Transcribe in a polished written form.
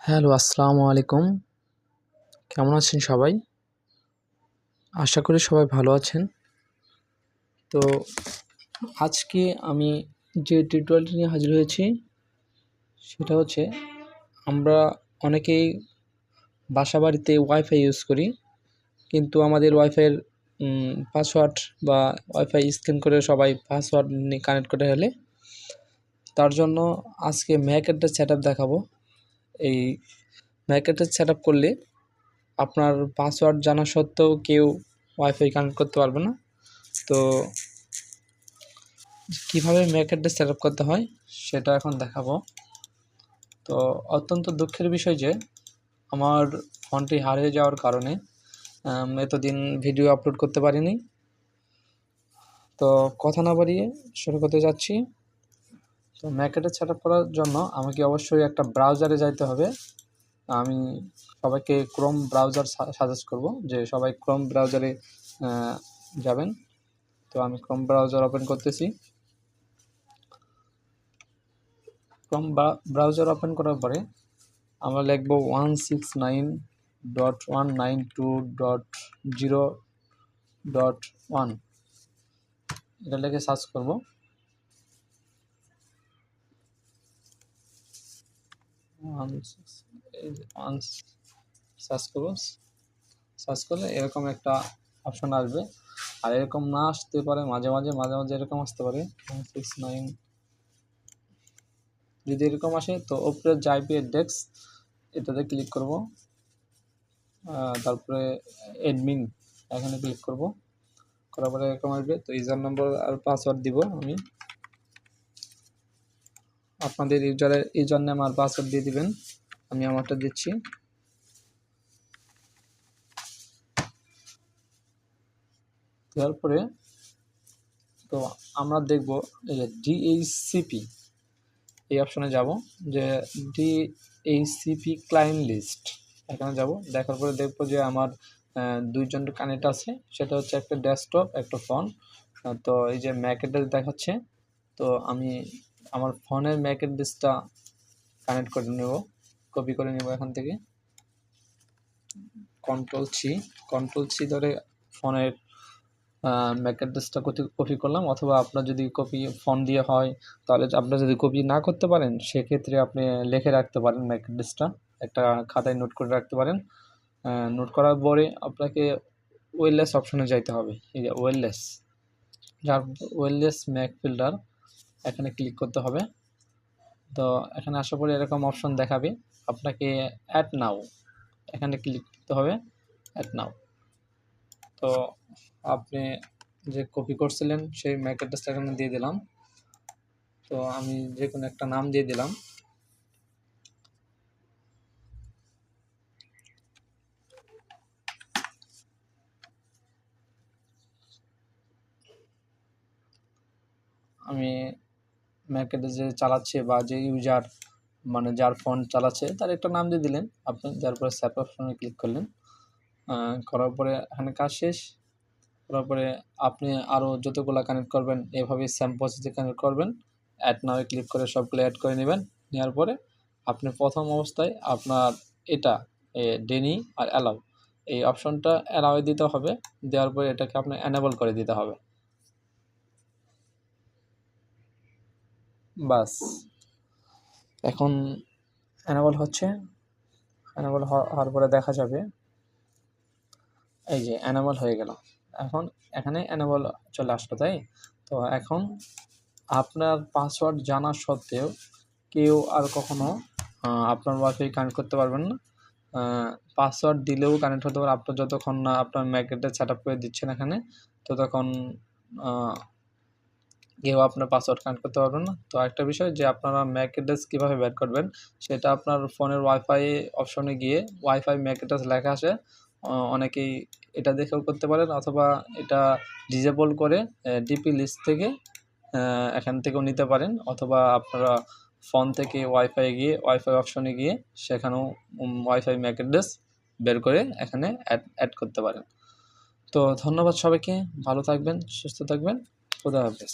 Hello, আসসালামু আলাইকুম। কেমন আছেন সবাই? আশা করি সবাই ভালো আছেন। তো আজকে আমি যে টিউটোরিয়ালটি নিয়ে হাজির হয়েছি সেটা হচ্ছে আমরা অনেকেই বাসাবাড়িতে ওয়াইফাই ইউজ করি, কিন্তু আমাদের ওয়াইফাইয়ের পাসওয়ার্ড বা ওয়াইফাই স্ক্যান করে সবাই পাসওয়ার্ড নিয়ে কানেক্ট করে ফেলে। তার জন্য আজকে ম্যাক অ্যাড্রেস সেটআপ দেখাবো। এই ম্যাক অ্যাড্রেস সেটআপ করলে আপনার পাসওয়ার্ড জানা সত্ত্বেও কেউ ওয়াইফাই কানেক্ট করতে পারবে না। তো কীভাবে ম্যাক অ্যাড্রেস সেটআপ করতে হয় সেটা এখন দেখাবো। তো অত্যন্ত দুঃখের বিষয় যে আমার ফোনটি হারিয়ে যাওয়ার কারণে এতদিন ভিডিও আপলোড করতে পারিনি। তো কথা না বাড়িয়ে শুরু করতে যাচ্ছি। তো ম্যাক অ্যাড্রেস সেটআপ করার জন্য আমাকে অবশ্যই একটা ব্রাউজারে যাইতে হবে। আমি সবাইকে ক্রোম ব্রাউজার সাজেস্ট করব যে সবাই ক্রোম ব্রাউজারে যাবেন। তো আমি ক্রোম ব্রাউজার ওপেন করতেছি। ক্রোম ব্রাউজার ওপেন করার পরে আমরা লিখব 169.192.0.1 এটা লিখে সার্চ করব। সার্চ করলে এরকম একটা অপশন আসবে। আর এরকম না আসতে পারে, মাঝে মাঝে এরকম আসতে পারে 169। যদি এরকম আসে তো ওপরে আইপি অ্যাড্রেস এটাতে ক্লিক করব। তারপরে অ্যাডমিন এখানে ক্লিক করব। করার পরে এরকম আসবে। তো ইউজার নম্বর আর পাসওয়ার্ড দিব আমি। আপনাদের ইউজার নেম আর পাসওয়ার্ড দিয়ে দিবেন। আমি আমারটা দিচ্ছি। দেওয়ার পরে তো আমরা দেখব এই যে ডিএইচসিপি এই অপশনে যাব, যে ডিএইচসিপি ক্লায়েন্ট লিস্ট এখানে যাব। দেখার পরে দেখব যে আমার দুইজন কানেক্ট আছে, সেটা হচ্ছে একটা ডেস্কটপ একটা ফোন। তো এই যে ম্যাক অ্যাড্রেস দেখাচ্ছে, তো আমি আমার ফোনের ম্যাক অ্যাড্রেসটা কানেক্ট করে নেব, কপি করে নেব এখান থেকে। কন্ট্রোল সি ধরে ফোনের ম্যাক অ্যাড্রেসটা কপি করলাম। অথবা আপনার যদি কপি ফোন দিয়ে হয় তাহলে আপনার যদি কপি না করতে পারেন সেক্ষেত্রে আপনি লিখে রাখতে পারেন ম্যাক অ্যাড্রেসটা, একটা খাতায় নোট করে রাখতে পারেন। নোট করার পরে আপনাকে ওয়্যারলেস অপশনে যাইতে হবে। এই যে ওয়্যারলেস ম্যাক ফিল্টার এখানে ক্লিক করতে হবে। তো এখানে আসার পরে এরকম অপশন দেখাবে, আপনাকে অ্যাড নাও এখানে ক্লিক করতে হবে। অ্যাড নাও। তো আপনি যে কপি করছিলেন সেই ম্যাক অ্যাড্রেসটা এখানে দিয়ে দিলাম। তো আমি যে কোনো একটা নাম দিয়ে দিলাম। আমি ম্যাক অ্যাড্রেস যে চালাচ্ছে বা যে ইউজার মানে যার ফোন চালাচ্ছে তার একটা নাম দিয়ে দিলেন আপনি। যার পরে সেভ অপশনে ক্লিক করলেন। করার পরে এখানে কাজ শেষ। করার পরে আপনি আরও যতগুলো কানেক্ট করবেন এভাবে সেম প্রসেসে কানেক্ট করবেন। অ্যাড নাও ক্লিক করে সবগুলো অ্যাড করে নেবেন। নেওয়ার পরে আপনি প্রথম অবস্থায় আপনার এটা ডেনি আর অ্যালাউ এই অপশনটা অ্যালাউ দিতে হবে। দেওয়ার পরে এটাকে আপনি অ্যানেবল করে দিতে হবে। বাস এখন অ্যানেবল হচ্ছে। অ্যানেবল হওয়ার পরে দেখা যাবে এই যে অ্যানেবল হয়ে গেল। এখন এখানে অ্যানেবল চলে আসলো, তাই তো এখন আপনার পাসওয়ার্ড জানা সত্ত্বেও কেউ আর কখনো আপনার ওয়াইফাই কানেক্ট করতে পারবেন না। পাসওয়ার্ড দিলেও কানেক্ট হতে পারে আপনার, যতক্ষণ না আপনার ম্যাক অ্যাড্রেস সেট আপ করে দিচ্ছেন এখানে, ততক্ষণ কেউ আপনার পাসওয়ার্ড কানেক্ট করতে পারবেন না। তো একটা বিষয় যে আপনারা ম্যাক অ্যাড্রেস কীভাবে বের করবেন সেটা আপনার ফোনের ওয়াইফাই অপশনে গিয়ে ওয়াইফাই ম্যাক অ্যাড্রেস লেখা আসে, অনেকেই এটা দেখেও করতে পারেন। অথবা এটা ডিসেবল করে ডিপি লিস্ট থেকে এখান থেকেও নিতে পারেন। অথবা আপনারা ফোন থেকে ওয়াইফাই গিয়ে ওয়াইফাই অপশনে গিয়ে সেখানেও ওয়াইফাই ম্যাক অ্যাড্রেস বের করে এখানে অ্যাড করতে পারেন। তো ধন্যবাদ সবাইকে, ভালো থাকবেন, সুস্থ থাকবেন, খুদা হাফেজ।